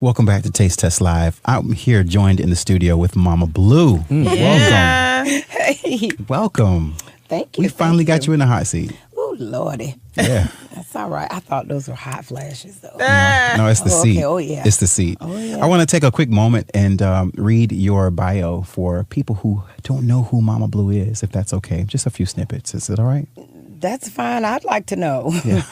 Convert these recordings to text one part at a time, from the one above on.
Welcome back to Taste Test Live. I'm here joined in the studio with Mama Blue. Yeah. Welcome. Hey. Welcome. Thank you. We finally got you in the hot seat. Oh, Lordy. Yeah. That's all right. I thought those were hot flashes, though. No, it's the seat. Okay. Oh, yeah. It's the seat. Oh, yeah. I want to take a quick moment and read your bio for people who don't know who Mama Blue is, if that's okay. Just a few snippets. Is it all right? That's fine. I'd like to know. Yeah.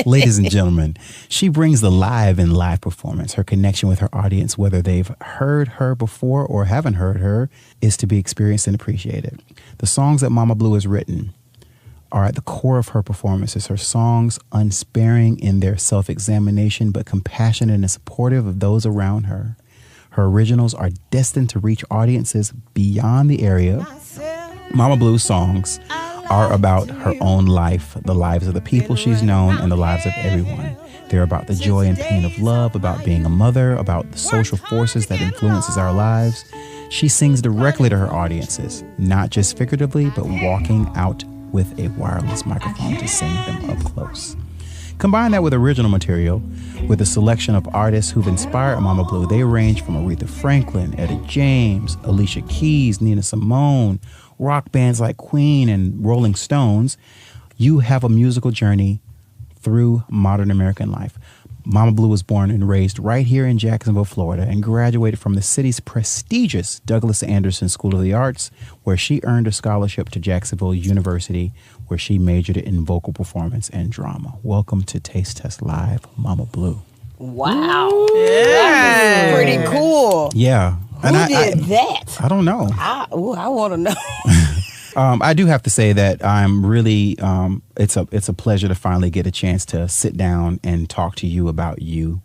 Ladies and gentlemen, she brings the live in live performance. Her connection with her audience, whether they've heard her before or haven't heard her, is to be experienced and appreciated. The songs that Mama Blue has written are at the core of her performances. Her songs, unsparing in their self-examination, but compassionate and supportive of those around her. Her originals are destined to reach audiences beyond the area. Mama Blue's songs are about her own life, the lives of the people she's known, and the lives of everyone. They're about the joy and pain of love, about being a mother, about the social forces that influences our lives. She sings directly to her audiences, not just figuratively, but walking out with a wireless microphone to sing them up close. Combine that with original material, with a selection of artists who've inspired Mama Blue. They range from Aretha Franklin, Etta James, Alicia Keys, Nina Simone, rock bands like Queen and Rolling Stones. You have a musical journey through modern American life. Mama Blue was born and raised right here in Jacksonville, Florida, and graduated from the city's prestigious Douglas Anderson School of the Arts, where she earned a scholarship to Jacksonville University, where she majored in vocal performance and drama. Welcome to Taste Test Live, Mama Blue. Wow. Yeah. That was pretty cool. Yeah. Who did that? I don't know. I want to know. I do have to say that I'm really, it's a pleasure to finally get a chance to sit down and talk to you about you.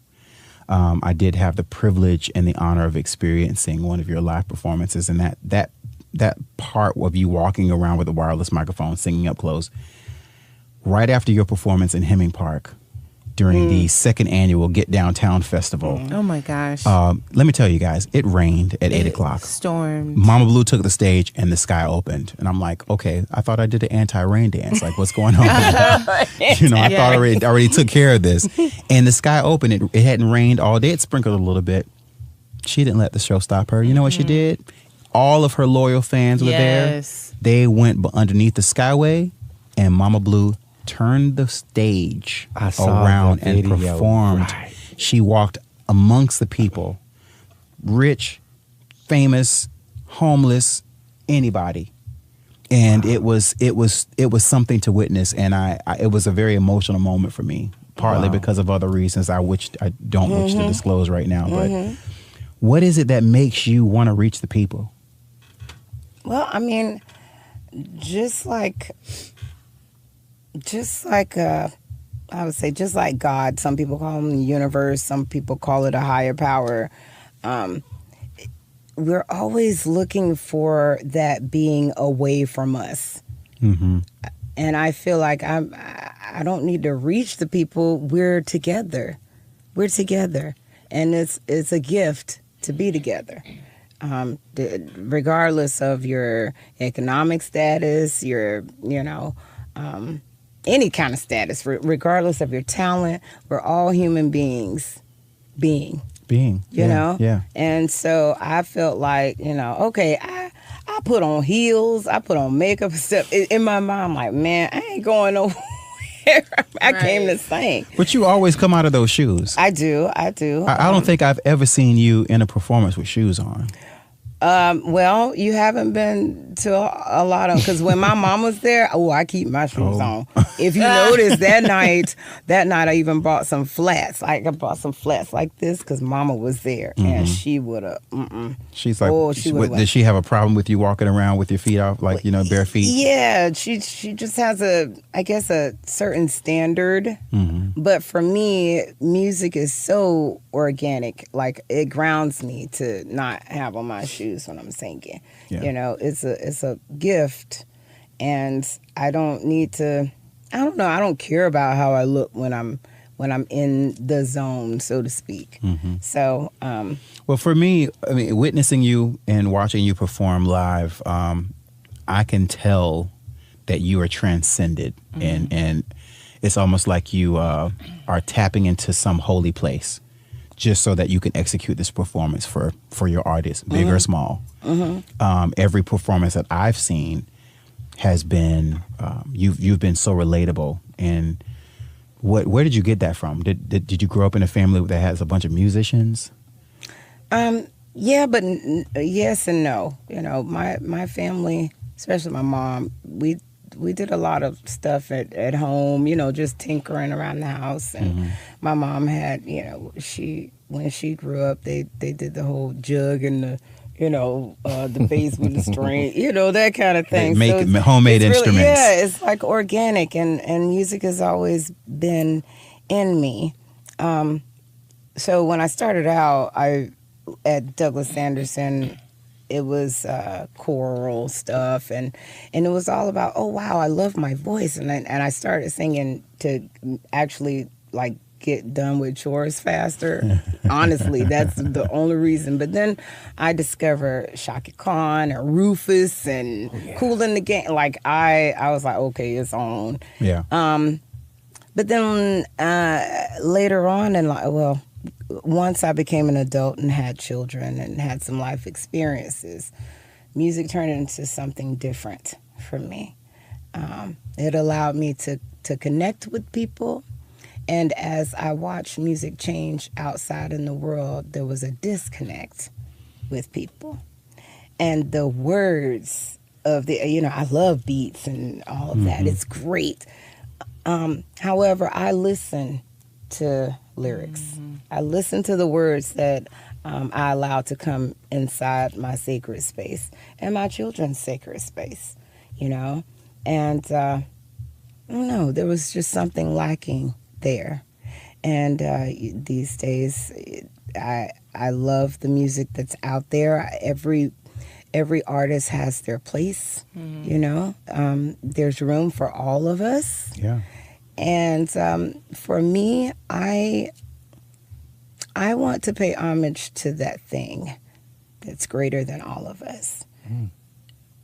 I did have the privilege and the honor of experiencing one of your live performances, and that part of you walking around with a wireless microphone, singing up close, right after your performance in Hemming Park during the second annual Get Downtown Festival. Oh my gosh. Let me tell you guys, it rained at 8 o'clock. Stormed. Mama Blue took the stage and the sky opened. And I'm like, okay, I thought I did the anti-rain dance. Like, what's going on? I thought I already took care of this. And the sky opened. It hadn't rained all day. It sprinkled a little bit. She didn't let the show stop her. You know what she did? All of her loyal fans were there. They went underneath the skyway, and Mama Blue turned the stage around and performed. Right. She walked amongst the people, rich, famous, homeless, anybody, and it was something to witness. And it was a very emotional moment for me, partly because of other reasons I don't wish to disclose right now. But what is it that makes you want to reach the people? Well, I mean, just like I would say, just like God. Some people call him the universe. Some people call it a higher power. We're always looking for that being away from us. Mm-hmm. And I feel like I don't need to reach the people. We're together. We're together. And it's a gift to be together. Regardless of your economic status, your, any kind of status, regardless of your talent, we're all human beings you know? Yeah. And so I felt like, okay, I put on heels, I put on makeup and stuff. In my mind, I'm like, man, I ain't going nowhere. I came to sing. But you always come out of those shoes. I do. I don't think I've ever seen you in a performance with shoes on. Well, you haven't been to a lot of, because when my mom was there, I keep my shoes on. If you notice, that night I even bought some flats. Like I bought some flats like this because Mama was there, and she would have. She's like, did she have a problem with you walking around with your feet off, like bare feet? Yeah, she just has a certain standard. But for me, music is so organic. Like it grounds me to not have on my shoes when I'm singing. Yeah. It's a gift, and I don't need to. I don't know. I don't care about how I look when I'm in the zone, so to speak. So, well, for me, I mean, witnessing you and watching you perform live, I can tell that you are transcended, and It's almost like you are tapping into some holy place just so that you can execute this performance for your audience, big or small. Every performance that I've seen has been, you've been so relatable. And where did you get that from? Did you grow up in a family that has a bunch of musicians? Yeah, but yes and no. You know, my family, especially my mom, we did a lot of stuff at home, you know, just tinkering around the house. And my mom had, you know, when she grew up, they did the whole jug and the, you know, the bass with the string, you know, that kind of thing. Make homemade instruments. Really, yeah, it's like organic, and music has always been in me. So when I started out, at Douglas Anderson, it was choral stuff, and it was all about, oh wow, I love my voice, and I started singing to actually like get done with chores faster. Honestly, that's the only reason. But then I discovered Shaka Khan and Rufus and Kool and the Gang. Like I was like, okay, it's on. Yeah. But then later on in life, well, once I became an adult and had children and had some life experiences, music turned into something different for me. It allowed me to connect with people. And as I watched music change outside in the world, there was a disconnect with people. And the words of the, you know, I love beats and all of that. It's great. However, I listen to lyrics. I listen to the words that I allow to come inside my sacred space and my children's sacred space, you know. And I don't know, there was just something lacking there. And these days, I love the music that's out there. Every artist has their place, you know. There's room for all of us. Yeah. And for me, I want to pay homage to that thing that's greater than all of us.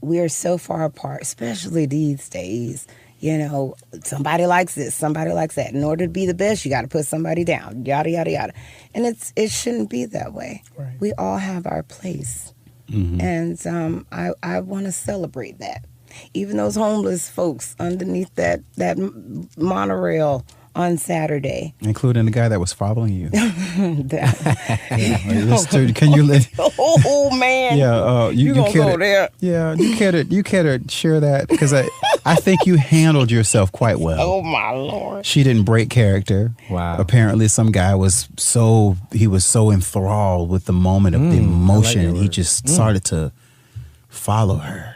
We are so far apart, especially these days. You know, somebody likes this, somebody likes that. In order to be the best, you got to put somebody down, yada, yada, yada. And it shouldn't be that way. Right. We all have our place. And I want to celebrate that. Even those homeless folks underneath that monorail on Saturday. Including the guy that was following you. Can you let... Oh, man. Yeah, you gonna care go to, there. Yeah, you care to share that? Because I think you handled yourself quite well. Oh, my Lord. She didn't break character. Wow. Apparently some guy was so enthralled with the moment of the emotion. He just started to follow her.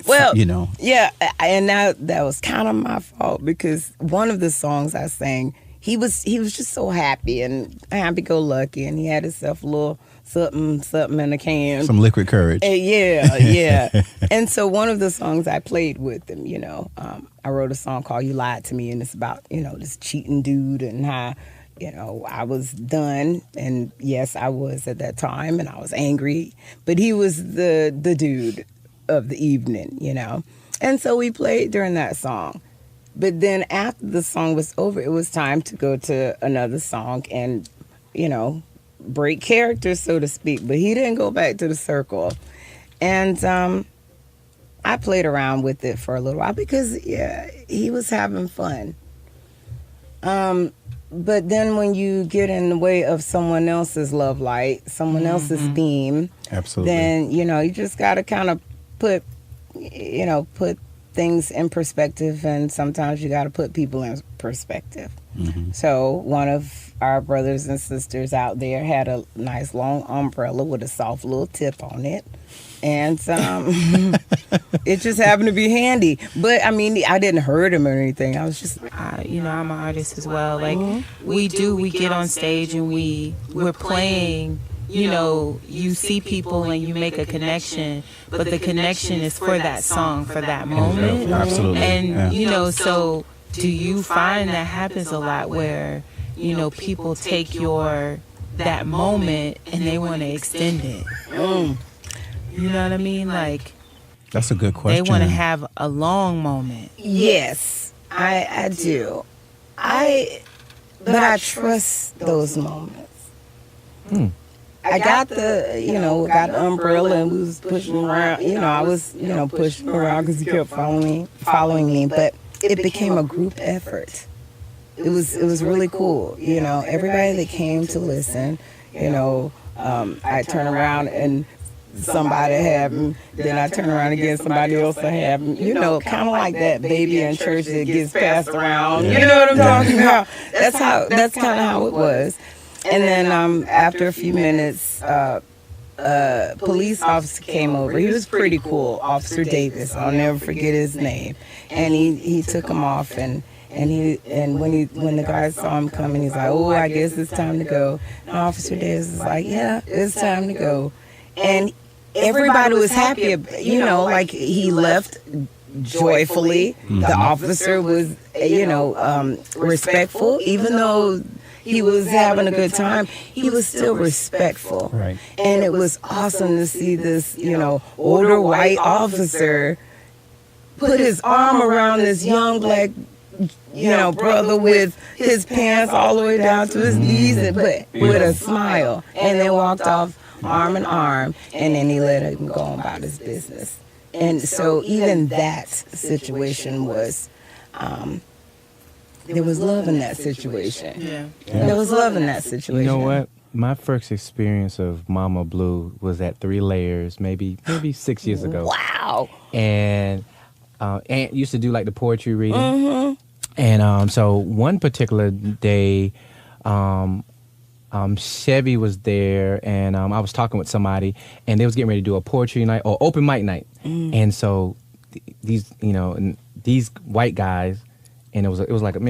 Well, you know. Yeah, and that was kind of my fault, because one of the songs I sang, he was just so happy and happy-go-lucky, and he had himself a little something in a can. Some liquid courage. Yeah. And so one of the songs I played with him, you know, I wrote a song called You Lied to Me, and it's about, you know, this cheating dude and how, you know, I was done, and yes, I was at that time, and I was angry, but he was the dude of the evening, you know. And so we played during that song. But then after the song was over, it was time to go to another song and, you know, break character, so to speak. But he didn't go back to the circle. And I played around with it for a little while because, yeah, he was having fun. But then when you get in the way of someone else's love light, someone else's theme, absolutely, then, you know, you just got to kind of put things in perspective, and sometimes you got to put people in perspective. So one of our brothers and sisters out there had a nice long umbrella with a soft little tip on it. And it just happened to be handy. But, I mean, I didn't hurt him or anything. I was just... you know, I'm an artist as well. Like, we get on stage and we're playing, you know, you see people and you make a connection, but the connection is for that song, for that moment. Absolutely. And, you know, so do you find that happens a lot where, you know, people take that moment and they want to extend it? You know what I mean? Like, that's a good question. They want to have a long moment. Yes. I do. But I trust those moments. I got got the umbrella and we was pushing around. I was, pushing around because he kept following me. But it became a group effort. It was really cool. Everybody that came to listen, I turn around and somebody have him, then I turn around again, somebody else will have him. Kind of like that baby in church that gets passed around. You know what I'm talking about? That's kind of how it was. And then after a few minutes, police officer came over. He was pretty cool, Officer Davis. I'll never forget his name. And he took him off, and when the guy saw him coming, he's like, "Oh, I guess it's time to go." And Officer Davis is like, "Yeah, it's time to go." And everybody was happy, like he left joyfully. The officer was, respectful, even though he was having a good time, he was still respectful. Right. And it was awesome to see this, older white officer put his arm around this young black, brother with his pants all the way down to his knees, but with a smile, and then walked off arm in arm, and then he let him go on about his business. And so even that situation was, there was love in that situation. Yeah. There was love in that situation. You know what? My first experience of Mama Blue was at 3 Layers, maybe 6 years ago. Wow. And Aunt used to do like the poetry reading. And so one particular day, Chevy was there, and I was talking with somebody, and they was getting ready to do a poetry night or open mic night. And so these white guys, and it was like 2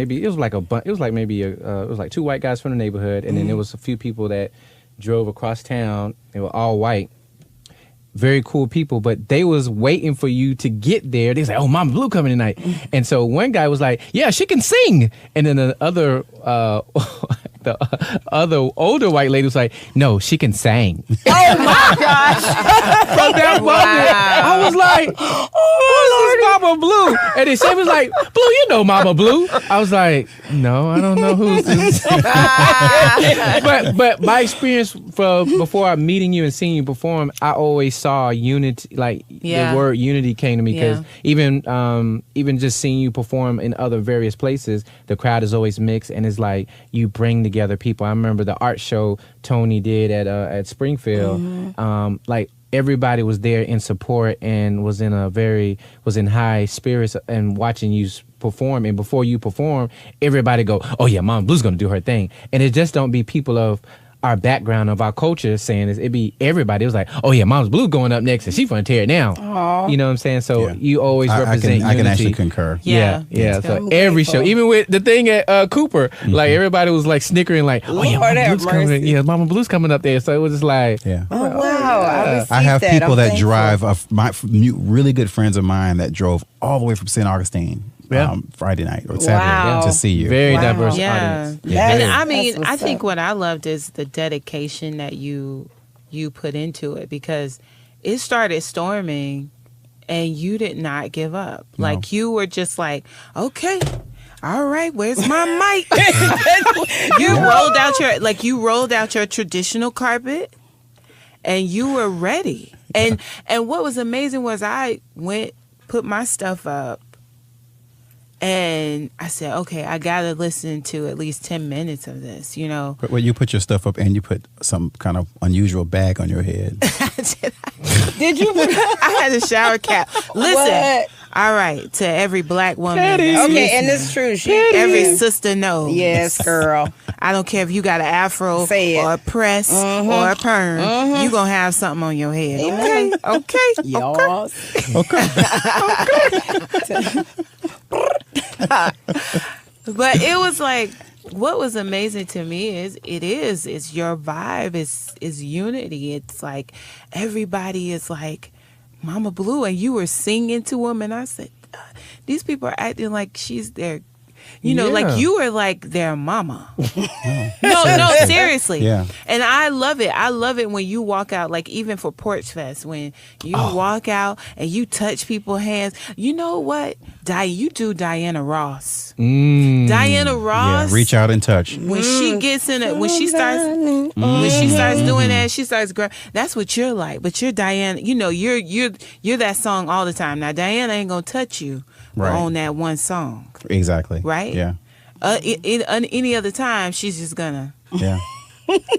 white guys from the neighborhood, and then there was a few people that drove across town. They were all white. Very cool people, but they was waiting for you to get there. They was like, "Oh, Mama Blue coming tonight." And so one guy was like, "Yeah, she can sing." And then the other older white lady was like, "No, she can sing." Oh my gosh. From that moment, I was like, "Oh, this is Mama Blue." And then she was like, "Blue, you know Mama Blue." I was like, "No, I don't know who's this." but my experience before I'm meeting you and seeing you perform, I always saw unity. Like the word unity came to me because even just seeing you perform in other various places, the crowd is always mixed, and it's like you bring together people. I remember the art show Tony did at Springfield. Like everybody was there in support and was in high spirits and watching you perform. And before you perform, everybody go, "Oh yeah, Mama Blue's gonna do her thing." And it just don't be people of our background, of our culture saying this. It be everybody. It was like, "Oh yeah, Mama Blue going up next and she's gonna tear it down." Aww. You know what I'm saying? So you always represent unity. I can actually concur. Yeah. So every show, even with the thing at Cooper, like everybody was like snickering, like, "Oh yeah, Mama Blue's coming. Yeah, Mama Blue's coming up there." So it was just like, oh wow. I have people that drive. Really good friends of mine that drove all the way from St. Augustine. Friday night or Saturday to see you. Very diverse audience. And I mean, I think what I loved is the dedication that you put into it, because it started storming and you did not give up. No. Like you were just like, "Okay, all right, where's my mic?" You rolled out your traditional carpet and you were ready. And what was amazing was I put my stuff up. And I said, "Okay, I got to listen to at least 10 minutes of this, But when you put your stuff up and you put some kind of unusual bag on your head. Did you? I had a shower cap. Listen, What? All right, to every black woman. Okay, and it's true. Every sister knows. Yes, girl. I don't care if you got an afro Say it. or a press or a perm. You going to have something on your head. Amen. Okay. Y'all. Okay. But it was like, what was amazing to me is it's your vibe, is unity. It's like everybody is like Mama Blue, and you were singing to them, and I said, these people are acting like she's their You know, like you are like their mama. No, seriously. Yeah. And I love it. I love it when you walk out, like even for Porch Fest, when you walk out and you touch people's hands. You know what? You do Diana Ross. Diana Ross. Yeah, reach out and touch. When she gets in it, when she starts doing that, she starts grabbing. That's what you're like. But you're Diana. You know, you're that song all the time. Now Diana ain't gonna touch you on that one song. Exactly. Right. Yeah. Any other time, she's just gonna. Yeah.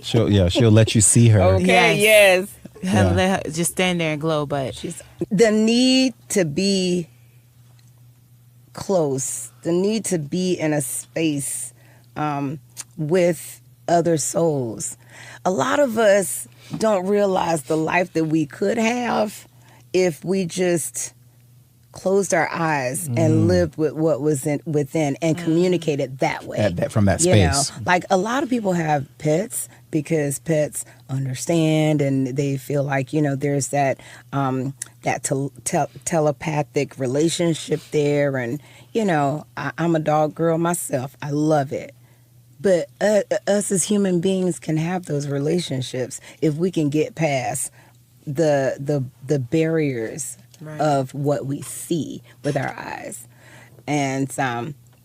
She'll let you see her. Okay. Yes. Let her just stand there and glow. But the need to be close, the need to be in a space with other souls. A lot of us don't realize the life that we could have if we just closed our eyes and lived with what was within and communicated that way. From that space. You know, like a lot of people have pets because pets understand and they feel like, you know, there's that telepathic relationship there. And, you know, I'm a dog girl myself. I love it. But us as human beings can have those relationships if we can get past the barriers of what we see with our eyes. And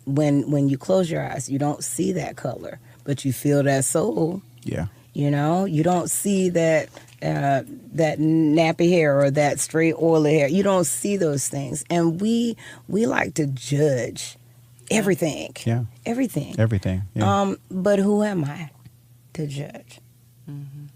when you close your eyes, you don't see that color, but you feel that soul. Yeah. You know, you don't see that nappy hair or that straight oily hair. You don't see those things. And we like to judge everything. Yeah. Everything. Yeah. But who am I to judge?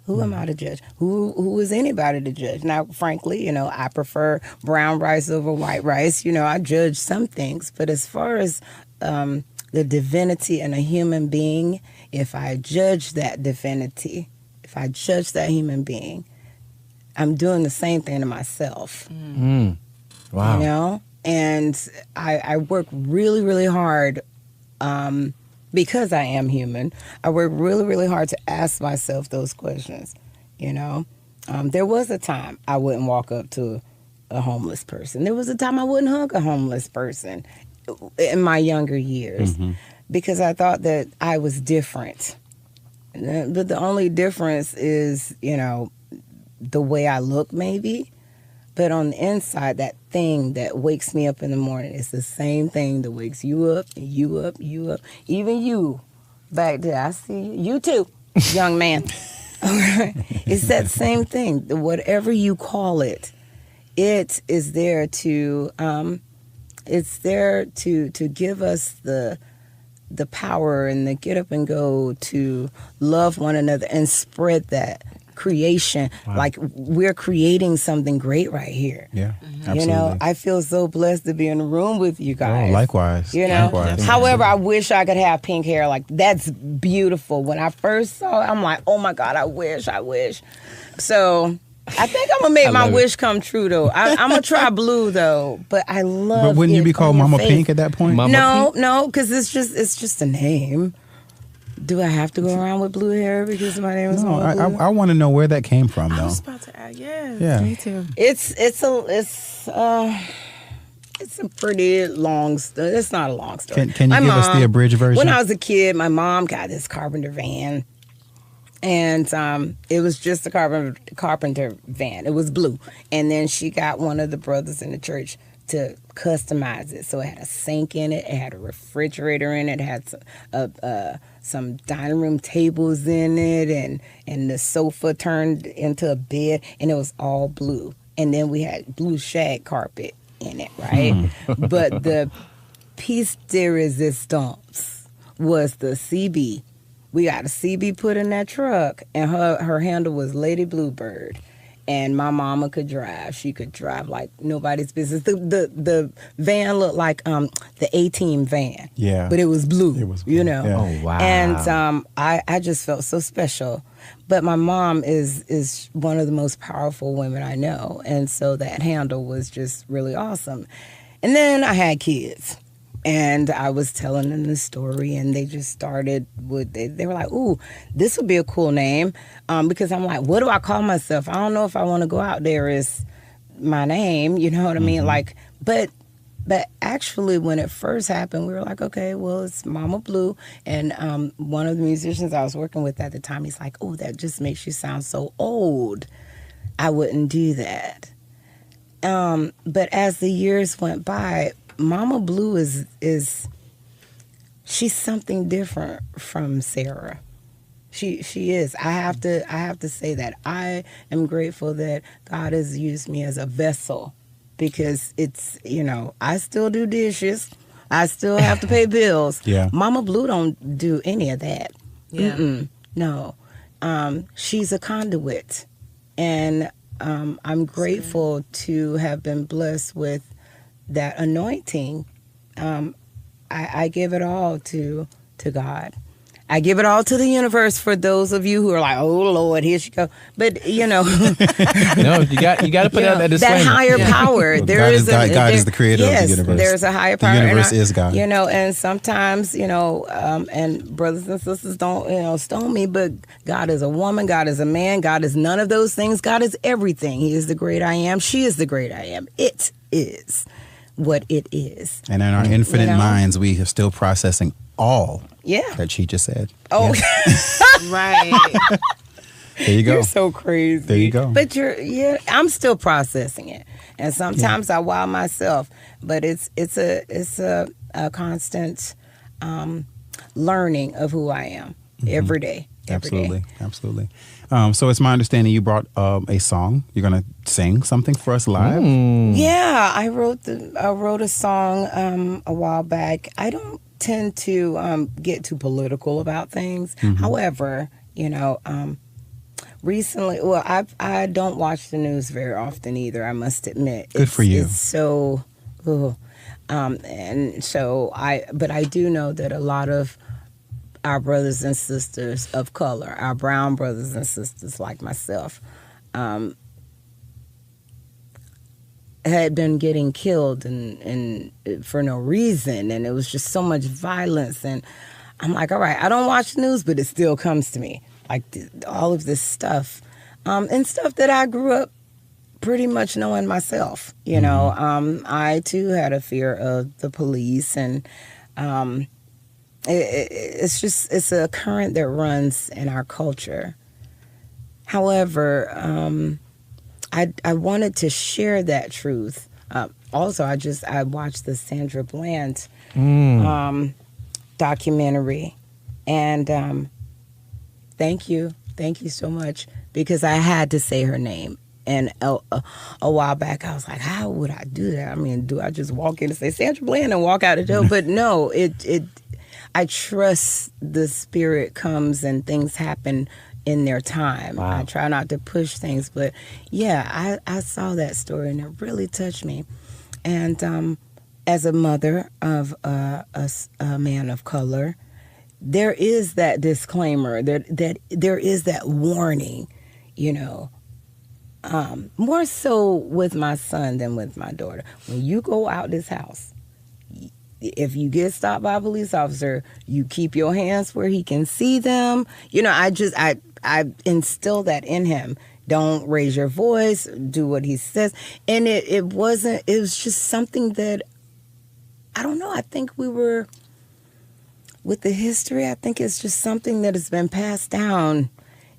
Who am I to judge? Who is anybody to judge? Now, frankly, you know, I prefer brown rice over white rice. You know, I judge some things. But as far as the divinity in a human being, if I judge that divinity, if I judge that human being, I'm doing the same thing to myself. Wow. You know? And I work really, really hard because I am human. I work really, really hard to ask myself those questions. You know? There was a time I wouldn't walk up to a homeless person. There was a time I wouldn't hug a homeless person in my younger years because I thought that I was different. But the only difference is, you know, the way I look maybe. But on the inside, that thing that wakes me up in the morning is the same thing that wakes you up, and you up, you up. Even you back there, I see you. You too, young man. It's that same thing. Whatever you call it, it is there to give us the power and the get up and go to love one another and spread that creation. Wow. Like we're creating something great right here. Yeah, absolutely. You know, I feel so blessed to be in the room with you guys. Oh, likewise. You know, likewise. However, I wish I could have pink hair. Like that's beautiful. When I first saw it, I'm like, oh my God, I wish. So I think I'm gonna make my wish come true though. I'm gonna try blue though, but I love. But wouldn't you be called Mama Pink at that point? No, because it's just a name. Do I have to go around with blue hair because my name is Mama Blue? I want to know where that came from, though. I was about to add, yeah, me too. It's a pretty long story. It's not a long story. Can you give us the abridged version? When I was a kid, my mom got this carpenter van. And it was just a carpenter van. It was blue. And then she got one of the brothers in the church to customize it. So it had a sink in it. It had a refrigerator in it. It had some dining room tables in it. And the sofa turned into a bed. And it was all blue. And then we had blue shag carpet in it, right? But the piece de resistance was the CB. We got a CB put in that truck, and her handle was Lady Bluebird. And my mama could drive. She could drive like nobody's business. The van looked like the A-Team van. Yeah. But it was blue. It was blue. You know. Yeah. Oh, wow. And I just felt so special. But my mom is one of the most powerful women I know. And so that handle was just really awesome. And then I had kids. And I was telling them the story, and they just started with, they were like, ooh, this would be a cool name. Because I'm like, what do I call myself? I don't know if I want to go out there as my name, you know what I mean? Like, but But actually, when it first happened, we were like, okay, well, it's Mama Blue. And one of the musicians I was working with at the time, he's like, oh, that just makes you sound so old. I wouldn't do that. But as the years went by, Mama Blue is she's something different from Sarah. She is. I have to say that. I am grateful that God has used me as a vessel, because it's, I still do dishes. I still have to pay bills. Yeah. Mama Blue don't do any of that. Yeah. No. She's a conduit. And I'm grateful to have been blessed with that anointing. I give it all to God. I give it all to the universe, for those of you who are like, oh Lord, here she go. But No, you got to put out that disclaimer. that higher power. Well, God is the creator of the universe. There's a higher power. The universe is God. And sometimes, and brothers and sisters don't, stone me, but God is a woman, God is a man, God is none of those things. God is everything. He is the great I am. She is the great I am. It is what it is. And in our infinite minds, we are still processing all that she just said. Oh, Right. There you go. You're so crazy. There you go. But I'm still processing it, and sometimes I wow myself. But it's a constant learning of who I am every day. Absolutely. So it's my understanding you brought a song. You're gonna sing something for us live. Yeah, I wrote a song a while back. I don't tend to get too political about things. However, recently, I don't watch the news very often either, I must admit. Good for you. It's so, and so but I do know that a lot of our brothers and sisters of color, our brown brothers and sisters like myself, had been getting killed and for no reason, and it was just so much violence. And I'm like, all right, I don't watch the news, but it still comes to me, like all of this stuff, and stuff that I grew up pretty much knowing myself. I too had a fear of the police, and it's a current that runs in our culture. However, I wanted to share that truth. Also, I watched the Sandra Bland documentary, and thank you so much, because I had to say her name. And a while back, I was like, how would I do that? I mean, do I just walk in and say Sandra Bland and walk out the door? But no, I trust the spirit comes and things happen in their time. Wow. I try not to push things, but yeah, I saw that story and it really touched me. And as a mother of a man of color, there is that disclaimer, that there is that warning, more so with my son than with my daughter. When you go out this house, if you get stopped by a police officer, you keep your hands where he can see them. I instill that in him. Don't raise your voice, do what he says. And it was just something that, I don't know, I think we were, with the history, I think it's just something that has been passed down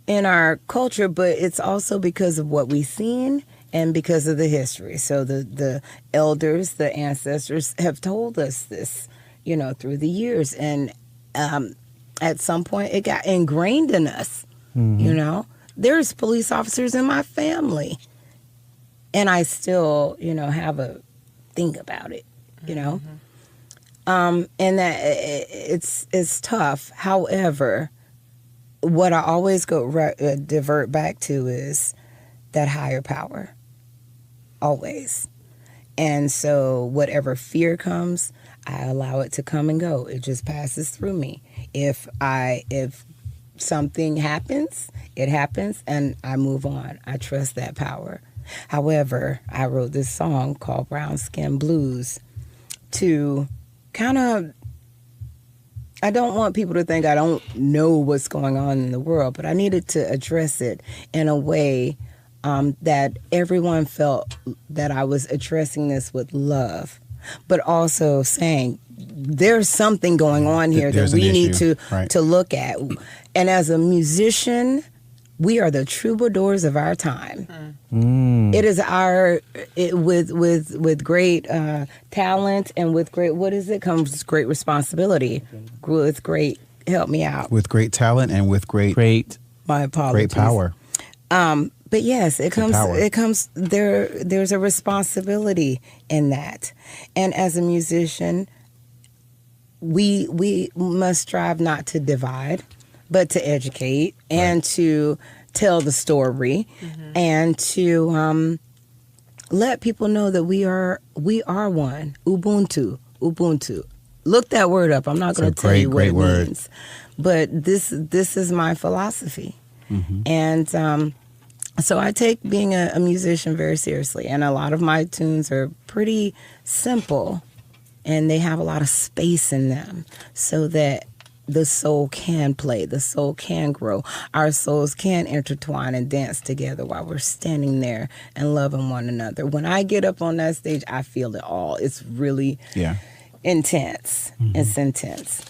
in our culture, but it's also because of what we've seen and because of the history. So the elders, the ancestors have told us this, through the years. And at some point it got ingrained in us, There's police officers in my family. And I still, have a think about it, and that it's tough. However, what I always divert back to is that higher power, always. And so whatever fear comes, I allow it to come and go. It just passes through me. If something happens, it happens, and I move on. I trust that power. However, I wrote this song called Brown Skin Blues to kind of, I don't want people to think I don't know what's going on in the world, but I needed to address it in a way that everyone felt that I was addressing this with love. but also saying there's something going on here that we need to look at. And as a musician, we are the troubadours of our time. It is with great talent and with great, comes great responsibility. With great, help me out. With great talent and with great my apologies. Great power. But yes, there's a responsibility in that. And as a musician, we must strive not to divide, but to educate and to tell the story and to let people know that we are one. Ubuntu. Look that word up. I'm not going to tell you what it means. But this is my philosophy. And so I take being a musician very seriously. And a lot of my tunes are pretty simple. And they have a lot of space in them so that the soul can play, the soul can grow. Our souls can intertwine and dance together while we're standing there and loving one another. When I get up on that stage, I feel it all. It's really intense. It's intense.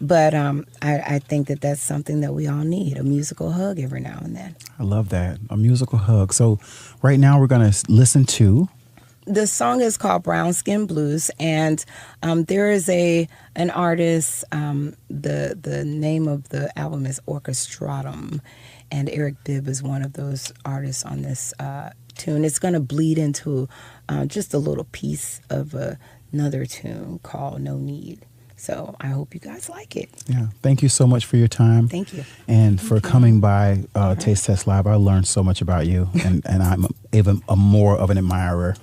But I think that that's something that we all need, a musical hug every now and then. I love that, a musical hug. So right now we're going to listen to... The song is called Brown Skin Blues, and there is an artist, the name of the album is Orcastratum, and Eric Bibb is one of those artists on this tune. It's going to bleed into just a little piece of another tune called No Need. So I hope you guys like it. Yeah. Thank you so much for your time. Thank you. And for coming by Taste Test Live. I learned so much about you, and I'm even more of an admirer.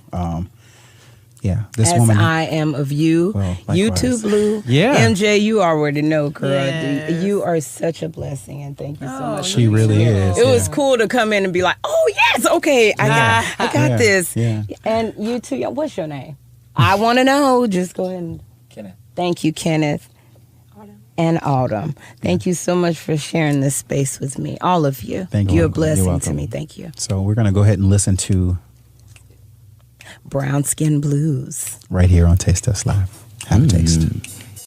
This As woman. I am of you. Well, you too, Blue. Yeah. MJ, you already know, girl. Yes. You are such a blessing, and thank you so much. She really is. It was cool to come in and be like, oh, yes, okay, I got this. Yeah. And you too, what's your name? I want to know. Just go ahead and... Kenneth. Thank you, Kenneth. And Autumn. Thank you so much for sharing this space with me. All of you. Thank you. You're a blessing You're to welcome. me. Thank you. So we're going to go ahead and listen to Brown Skin Blues. right here on Taste Test Live. Have a taste.